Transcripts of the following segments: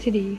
3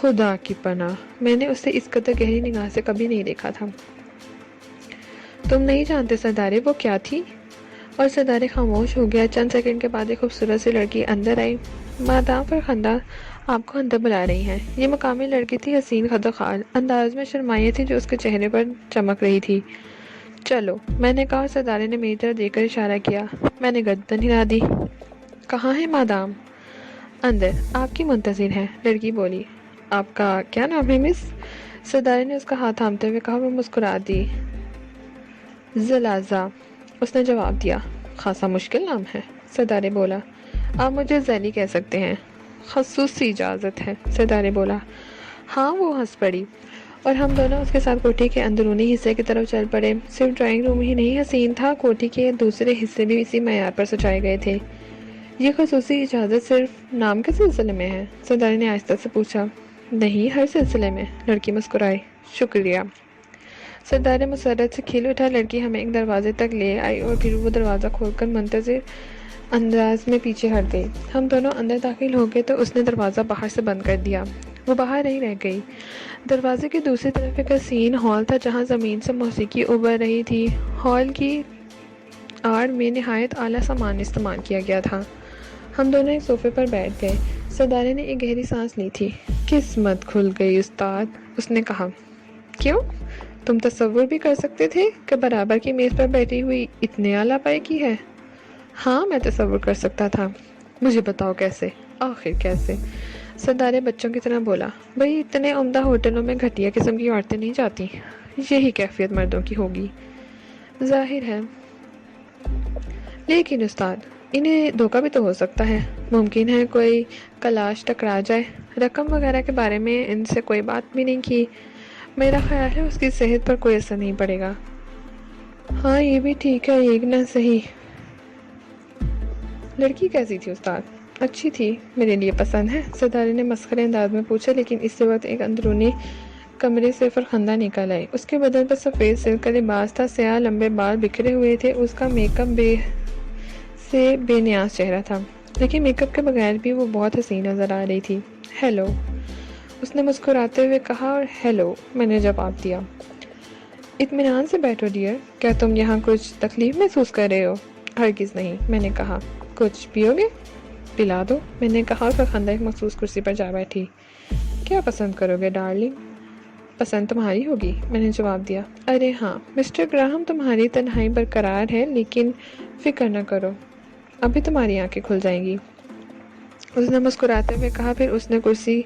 خدا کی پناہ، میں نے اسے اس قدر گہری نگاہ سے کبھی نہیں دیکھا تھا۔ تم نہیں جانتے سردارے وہ کیا تھی؟ اور سردارے خاموش ہو گیا۔ چند سیکنڈ کے بعد ایک خوبصورت سی لڑکی اندر آئی۔ مادام فرخندہ آپ کو اندر بلا رہی ہیں۔ یہ مقامی لڑکی تھی، حسین خدوخال، انداز میں شرمائی تھی جو اس کے چہرے پر چمک رہی تھی۔ چلو، میں نے کہا اور سردارے نے میری طرف دیکھ کر اشارہ کیا۔ میں نے گردن ہلا دی۔ کہاں ہے مادام؟ اندر، آپ کی منتظر ہیں، لڑکی بولی۔ آپ کا کیا نام ہے مس؟ سردارے نے اس کا ہاتھ تھامتے ہوئے کہا۔ وہ مسکرا دی۔ زلازہ، اس نے جواب دیا۔ خاصا مشکل نام ہے، سردارے بولا۔ آپ مجھے ذیلی کہہ سکتے ہیں۔ خصوصی اجازت ہے، سردارے بولا۔ ہاں، وہ ہنس پڑی اور ہم دونوں اس کے ساتھ کوٹھی کے اندرونی حصے کی طرف چل پڑے۔ صرف ڈرائنگ روم ہی نہیں حسین تھا، کوٹھی کے دوسرے حصے بھی اسی معیار پر سجائے گئے تھے۔ یہ خصوصی اجازت صرف نام کے سلسلے میں ہے؟ سردارے نے آہستہ سے پوچھا۔ نہیں، ہر سلسلے میں، لڑکی مسکرائی۔ شکریہ۔ سردار مسرت سے کھل اٹھا۔ لڑکی ہمیں ایک دروازے تک لے آئی اور پھر وہ دروازہ کھول کر منتظر انداز میں پیچھے ہٹ گئی۔ ہم دونوں اندر داخل ہو گئے تو اس نے دروازہ باہر سے بند کر دیا۔ وہ باہر ہی رہ گئی۔ دروازے کی دوسری طرف ایک حسین ہال تھا جہاں زمین سے موسیقی ابھر رہی تھی۔ ہال کی آڑ میں نہایت اعلیٰ سامان استعمال کیا گیا تھا۔ ہم دونوں ایک صوفے پر بیٹھ گئے۔ سردارے نے ایک گہری سانس لی تھی۔ قسمت کھل گئی استاد، اس نے کہا۔ کیوں؟ تم تصور بھی کر سکتے تھے کہ برابر کی میز پر بیٹھی ہوئی اتنے اعلیٰ پائے کی ہے؟ ہاں، میں تصور کر سکتا تھا۔ مجھے بتاؤ کیسے؟ آخر کیسے؟ سردارے بچوں کی طرح بولا۔ بھئی اتنے عمدہ ہوٹلوں میں گھٹیا قسم کی عورتیں نہیں جاتی، یہی کیفیت مردوں کی ہوگی۔ ظاہر ہے، لیکن استاد انہیں دھوکہ بھی تو ہو سکتا ہے۔ ممکن ہے کوئی کلاش ٹکرا جائے۔ رقم وغیرہ کے بارے میں ان سے کوئی بات بھی نہیں کی۔ میرا خیال ہے اس کی صحت پر کوئی اثر نہیں پڑے گا۔ ہاں، یہ بھی ٹھیک ہے، ایک نہ صحیح۔ لڑکی کیسی تھی استاد؟ اچھی تھی، میرے لیے پسند ہے، سردارے نے مسخرے انداز میں پوچھا۔ لیکن اس وقت ایک اندرونی کمرے سے فرخندہ نکل آئی۔ اس کے بدن پر سفید سلک کا لباس تھا، سیاہ لمبے بال بکھرے ہوئے تھے۔ اس کا میک اپ بے نیاز چہرہ تھا، لیکن میک اپ کے بغیر بھی وہ بہت حسین نظر آ رہی تھی۔ ہیلو، اس نے مسکراتے ہوئے کہا اور ہیلو، میں نے جواب دیا۔ اطمینان سے بیٹھو ڈیئر، کیا تم یہاں کچھ تکلیف محسوس کر رہے ہو؟ ہرگز نہیں، میں نے کہا۔ کچھ پیو گے؟ پلا دو، میں نے کہا اور فرخندہ ایک مخصوص کرسی پر جا بیٹھی۔ کیا پسند کرو گے ڈارلنگ؟ پسند تمہاری ہوگی، میں نے جواب دیا۔ ارے ہاں مسٹر گراہم، تمہاری تنہائی برقرار ہے، لیکن فکر نہ کرو، ابھی تمہاری آنکھیں کھل جائیں گی، اس نے مسکراتے ہوئے کہا۔ پھر اس نے کرسی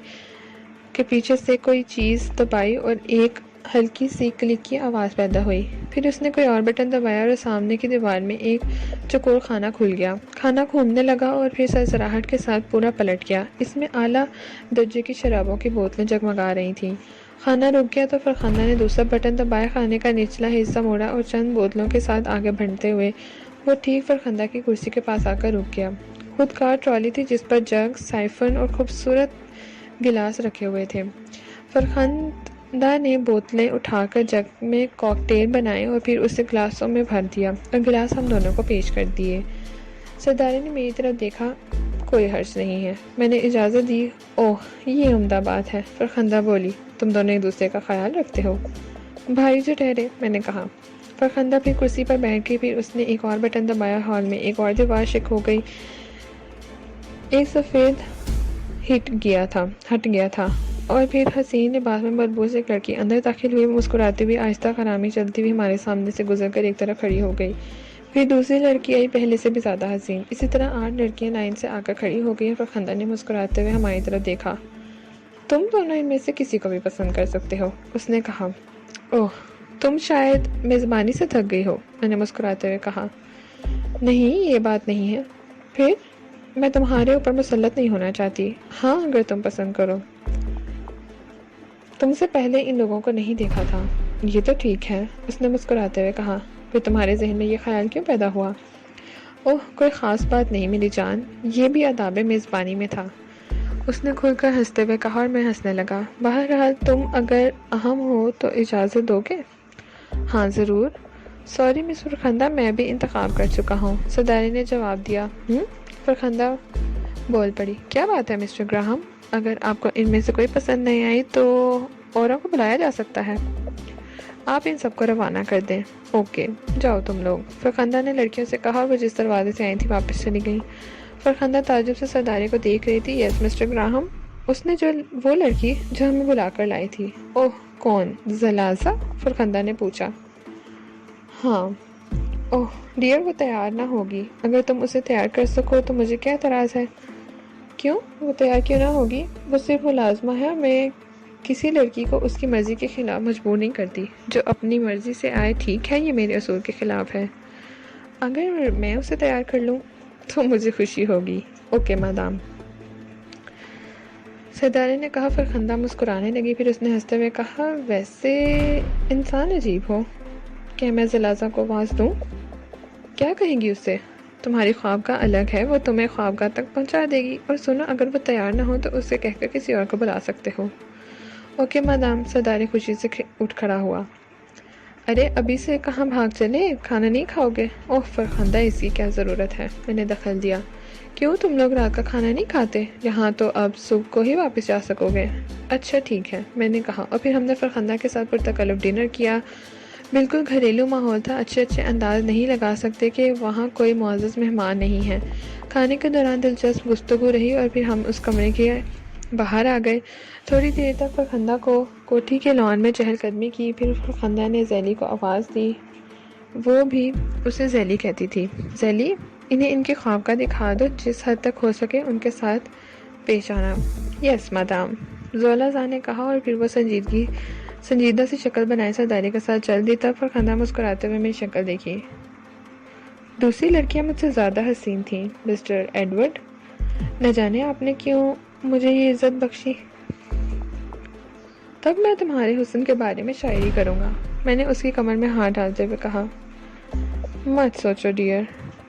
کے پیچھے سے کوئی چیز دبائی اور ایک ہلکی سی کلک کی آواز پیدا ہوئی۔ پھر اس نے کوئی اور بٹن دبایا اور سامنے کی دیوار میں ایک چوکور خانہ کھل گیا۔ خانہ گھومنے لگا اور پھر سرسراہٹ کے ساتھ پورا پلٹ گیا۔ اس میں اعلیٰ درجے کی شرابوں کی بوتلیں جگمگا رہی تھیں۔ خانہ رک گیا تو فرخندہ نے دوسرا بٹن دبایا، خانے کا نچلا حصہ موڑا اور چند بوتلوں کے ساتھ آگے بڑھتے ہوئے وہ ٹھیک فرخندہ کی کرسی کے پاس آ کر رک گیا۔ خود کار ٹرالی تھی جس پر جگ، سائفن اور خوبصورت گلاس رکھے ہوئے تھے۔ فرخندہ نے بوتلیں اٹھا کر جگ میں کاکٹیل بنائے اور پھر اسے گلاسوں میں بھر دیا اور گلاس ہم دونوں کو پیش کر دیے۔ سردارے نے میری طرف دیکھا۔ کوئی حرج نہیں ہے، میں نے اجازت دی۔ اوہ، یہ عمدہ بات ہے، فرخندہ بولی۔ تم دونوں ایک دوسرے کا خیال رکھتے ہو؟ بھائی جو ٹھہرے، میں نے کہا۔ فرخندہ پھر کرسی پر بیٹھ گئی۔ پھر اس نے ایک اور بٹن دبایا، ہال میں ایک اور دیوار شک ہو گئی، ایک سفید ہٹ گیا تھا اور پھر حسین لباس میں ملبوس ایک لڑکی اندر داخل ہوئی۔ مسکراتی ہوئی، آہستہ خرامی چلتی ہوئی ہمارے سامنے سے گزر کر ایک طرف کھڑی ہو گئی۔ پھر دوسری لڑکی آئی، پہلے سے بھی زیادہ حسین۔ اسی طرح 8 لڑکیاں لائن سے آ کر کھڑی ہو گئی۔ فرخندہ نے مسکراتے ہوئے ہماری طرف دیکھا۔ تم دونوں ان میں سے کسی کو بھی پسند کر سکتے ہو، اس نے کہا۔ اوہ، تم شاید میزبانی سے تھک گئی ہو، میں نے مسکراتے ہوئے کہا۔ نہیں، یہ بات نہیں ہے۔ پھر میں تمہارے اوپر مسلط نہیں ہونا چاہتی۔ ہاں، اگر تم پسند کرو۔ تم سے پہلے ان لوگوں کو نہیں دیکھا تھا۔ یہ تو ٹھیک ہے، اس نے مسکراتے ہوئے کہا۔ پھر تمہارے ذہن میں یہ خیال کیوں پیدا ہوا؟ اوہ، کوئی خاص بات نہیں میری جان، یہ بھی آداب میزبانی میں تھا، اس نے کھل کر ہنستے ہوئے کہا اور میں ہنسنے لگا۔ بہرحال تم اگر اہم ہو تو اجازت دو گے؟ ہاں ضرور۔ سوری مس فرخندہ، میں بھی انتخاب کر چکا ہوں، سردارے نے جواب دیا۔ فرخندہ بول پڑی۔ کیا بات ہے مسٹر گراہم؟ اگر آپ کو ان میں سے کوئی پسند نہیں آئی تو اوروں کو بلایا جا سکتا ہے۔ آپ ان سب کو روانہ کر دیں۔ اوکے، جاؤ تم لوگ، فرخندہ نے لڑکیوں سے کہا۔ وہ جس دروازے سے آئی تھی واپس چلی گئیں۔ فرخندہ تعجب سے سرداری کو دیکھ رہی تھی۔ یس مسٹر گراہم، اس نے وہ لڑکی جو ہمیں بلا کر لائی تھی۔ اوہ کون؟ زلازہ؟ فرخندہ نے پوچھا۔ ہاں۔ اوہ ڈیئر، وہ تیار نہ ہوگی۔ اگر تم اسے تیار کر سکو تو مجھے کیا اعتراض ہے؟ کیوں؟ وہ تیار کیوں نہ ہوگی؟ وہ صرف ملازمہ ہے، میں کسی لڑکی کو اس کی مرضی کے خلاف مجبور نہیں کرتی۔ جو اپنی مرضی سے آئے ٹھیک ہے، یہ میرے اصول کے خلاف ہے۔ اگر میں اسے تیار کر لوں تو مجھے خوشی ہوگی۔ اوکے مادام، سرداری نے کہا۔ فرخندہ مسکرانے لگی، پھر اس نے ہنستے ہوئے کہا، ویسے انسان عجیب ہو۔ کہ میں زلازہ کو آواز دوں؟ کیا کہیں گی اسے؟ تمہاری خوابگاہ الگ ہے، وہ تمہیں خوابگاہ تک پہنچا دے گی۔ اور سنو، اگر وہ تیار نہ ہو تو اسے کہہ کر کسی اور کو بلا سکتے ہو۔ اوکے مادام، سرداری خوشی سے اٹھ کھڑا ہوا۔ ارے ابھی سے کہاں بھاگ چلے؟ کھانا نہیں کھاؤ گے؟ اوہ فرخندہ، اس کی کیا ضرورت ہے؟ میں نے دخل دیا۔ کیوں، تم لوگ رات کا کھانا نہیں کھاتے؟ یہاں تو اب صبح کو ہی واپس جا سکو گے۔ اچھا ٹھیک ہے، میں نے کہا، اور پھر ہم نے فرخندہ کے ساتھ پرتکلف ڈنر کیا۔ بالکل گھریلو ماحول تھا۔ اچھے انداز نہیں لگا سکتے کہ وہاں کوئی معزز مہمان نہیں ہے۔ کھانے کے دوران دلچسپ گفتگو رہی اور پھر ہم اس کمرے کے باہر آ گئے۔ تھوڑی دیر تک فرخندہ کو کوٹھی کے لان میں چہل قدمی کی، پھر فرخندہ نے ذیلی کو آواز دی۔ وہ بھی اسے ذیلی کہتی تھی۔ ذیلی، انہیں ان کے خواب کا دکھا دو، جس حد تک ہو سکے ان کے ساتھ پیش آنا۔ یس مادام، زولازہ نے کہا، اور پھر وہ سنجیدہ سی شکل بنائے سرداری کے ساتھ چل دی۔ تب فرخندہ مسکراتے ہوئے میری شکل دیکھی۔ دوسری لڑکیاں مجھ سے زیادہ حسین تھیں مسٹر ایڈورڈ۔ نہ جانے آپ نے کیوں مجھے یہ عزت بخشی۔ تب میں تمہارے حسن کے بارے میں شاعری کروں گا، میں نے اس کی کمر میں ہاتھ ڈالتے ہوئے کہا۔ مت سوچو ڈیئر،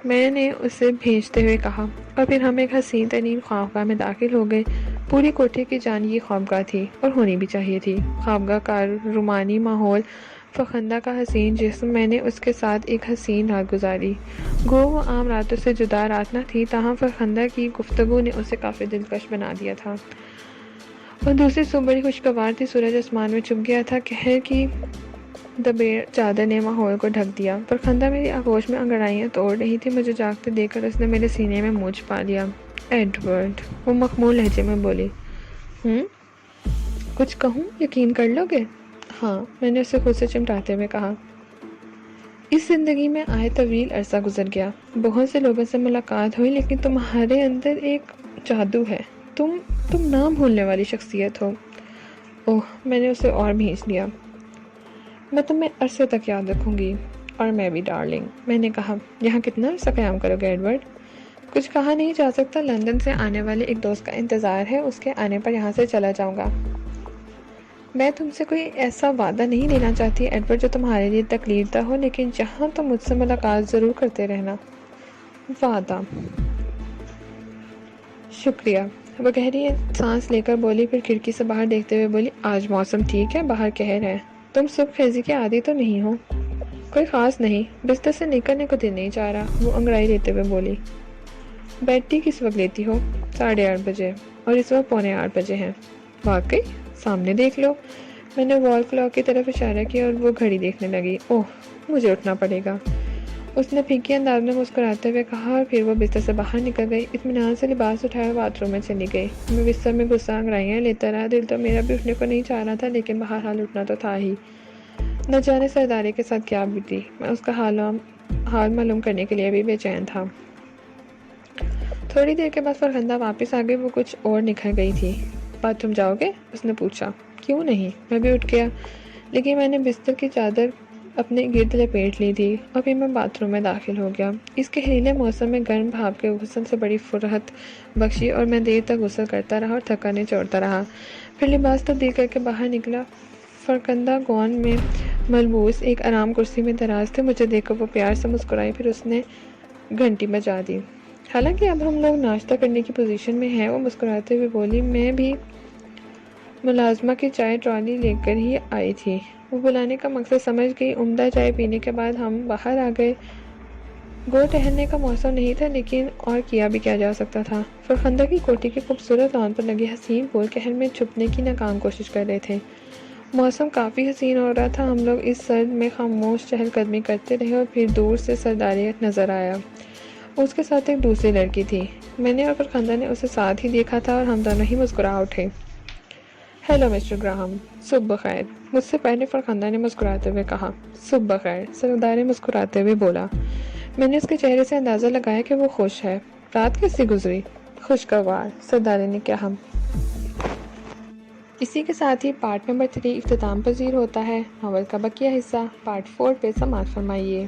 میں نے اسے بھیجتے ہوئے کہا، اور پھر ہم ایک حسین ترین خوابگاہ میں داخل ہو گئے۔ پوری کوٹھی کی جان یہ خوابگاہ تھی، اور ہونی بھی چاہیے تھی۔ خوابگاہ کا رومانی ماحول، فرخندہ کا حسین جسم، میں نے اس کے ساتھ ایک حسین رات گزاری۔ گو وہ عام راتوں سے جدا رات نہ تھی، تاہم فرخندہ کی گفتگو نے اسے کافی دلکش بنا دیا تھا۔ اور دوسری صبح بڑی خوشگوار تھی۔ سورج آسمان میں چھپ گیا تھا، قہر کی دبیر چادر نے ماحول کو ڈھک دیا۔ فرخندہ میری آغوش میں انگڑائیاں توڑ رہی تھی۔ مجھے جاگتے دیکھ کر اس نے میرے سینے میں منہ چھپا لیا۔ ایڈورڈ، وہ مخمول لہجے میں بولی۔ کچھ کہوں؟ یقین کر لو گے؟ ہاں، میں نے اسے خود سے چمٹاتے ہوئے کہا۔ اس زندگی میں آئے طویل عرصہ گزر گیا، بہت سے لوگوں سے ملاقات ہوئی، لیکن تمہارے اندر ایک جادو ہے۔ تم نہ بھولنے والی شخصیت ہو۔ اوہ، میں نے اسے اور بھینچ لیا۔ میں تمہیں عرصے تک یاد رکھوں گی۔ اور میں بھی ڈارلنگ، میں نے کہا۔ یہاں کتنا عرصہ قیام کرو گے ایڈورڈ؟ کچھ کہا نہیں جا سکتا۔ لندن سے آنے والے ایک دوست کا انتظار ہے، اس کے آنے پر یہاں سے چلا جاؤں گا۔ میں تم سے کوئی ایسا وعدہ نہیں لینا چاہتی ایڈورڈ جو تمہارے لیے تکلیف دہ ہو، لیکن جہاں تم مجھ سے ملاقات ضرور کرتے رہنا۔ وعدہ؟ شکریہ، وہ گہری سانس لے کر بولی، پھر کھڑکی سے باہر دیکھتے ہوئے بولی، آج موسم ٹھیک ہے، باہر قہر ہے۔ تم صبح خیزی کے عادی تو نہیں ہو؟ کوئی خاص نہیں، بستر سے نکلنے کو دل نہیں چاہ رہا، وہ انگڑائی لیتے ہوئے بولی۔ بیڈ ٹی کس وقت لیتی ہو؟ 8:30 بجے، اور اس وقت 7:45 بجے ہیں۔ واقعی؟ سامنے دیکھ لو۔ میں نے وال کلاک کی طرف اشارہ کیا اور وہ گھڑی دیکھنے لگی۔ اوہ، مجھے اٹھنا پڑے گا، اس نے پھیکی انداز میں مسکراتے ہوئے کہا، اور پھر وہ بستر سے باہر نکل گئی۔ اطمینان سے لباس اٹھایا باتھ روم میں چلی گئی۔ میں بستر میں غصہ انگڑائیاں لیتا رہا۔ دل تو میرا بھی اٹھنے کو نہیں چاہ رہا تھا، لیکن بہرحال اٹھنا تو تھا ہی۔ نہ جانے سرداری کے ساتھ کیا بیتی، میں اس کا حال معلوم کرنے کے لیے بھی بے چین تھا۔ تھوڑی دیر کے بعد فرخندہ واپس آ گئی، وہ کچھ اور نکھر گئی تھی۔ باتھ روم جاؤ گے؟ اس نے پوچھا۔ کیوں نہیں، میں بھی اٹھ گیا، لیکن میں نے بستر کی چادر اپنے گرد لپیٹ لی تھی، اور پھر میں باتھ روم میں داخل ہو گیا۔ اس قہریلے موسم میں گرم بھاپ کے غسل سے بڑی فرحت بخشی، اور میں دیر تک غسل کرتا رہا اور تھکن نچوڑتا رہا۔ پھر لباس تبدیل کر کے باہر نکلا۔ فرخندہ گون میں ملبوس ایک آرام کرسی میں دراز تھے۔ مجھے دیکھ کر وہ پیار سے مسکرائی، پھر اس نے گھنٹی بجا دی۔ حالانکہ اب ہم لوگ ناشتہ کرنے کی پوزیشن میں ہیں، وہ مسکراتے ہوئے بولی۔ میں بھی ملازمہ کی چائے ٹرالی لے کر ہی آئی تھی۔ وہ بلانے کا مقصد سمجھ گئی۔ عمدہ چائے پینے کے بعد ہم باہر آ گئے۔ گو ٹہلنے کا موسم نہیں تھا، لیکن اور کیا بھی کیا جا سکتا تھا۔ فرخندہ کی کوٹھی کے خوبصورت لان پر لگے حسین پھول کہر میں چھپنے کی ناکام کوشش کر رہے تھے۔ موسم کافی حسین ہو رہا تھا، ہم لوگ اس سرد میں خاموش چہل قدمی کرتے رہے اور پھر دور سے سرداری نظر آیا۔ اس کے ساتھ ایک دوسری لڑکی تھی۔ میں نے اور فرخندہ نے اسے ساتھ ہی دیکھا تھا اور ہم دونوں ہی مسکرا اٹھے۔ ہیلو مسٹر گراہم، صبح بخیر، مجھ سے پہلے فرخندہ نے مسکراتے ہوئے کہا۔ صبح بخیر، سردار نے مسکراتے ہوئے بولا۔ میں نے اس کے چہرے سے اندازہ لگایا کہ وہ خوش ہے۔ رات کیسی گزری؟ خوشگوار، سردار نے کہا۔ اسی کے ساتھ ہی پارٹ نمبر 3 اختتام پذیر ہوتا ہے۔ ناول کا بقیہ حصہ پارٹ 4 پہ سماعت فرمائیے۔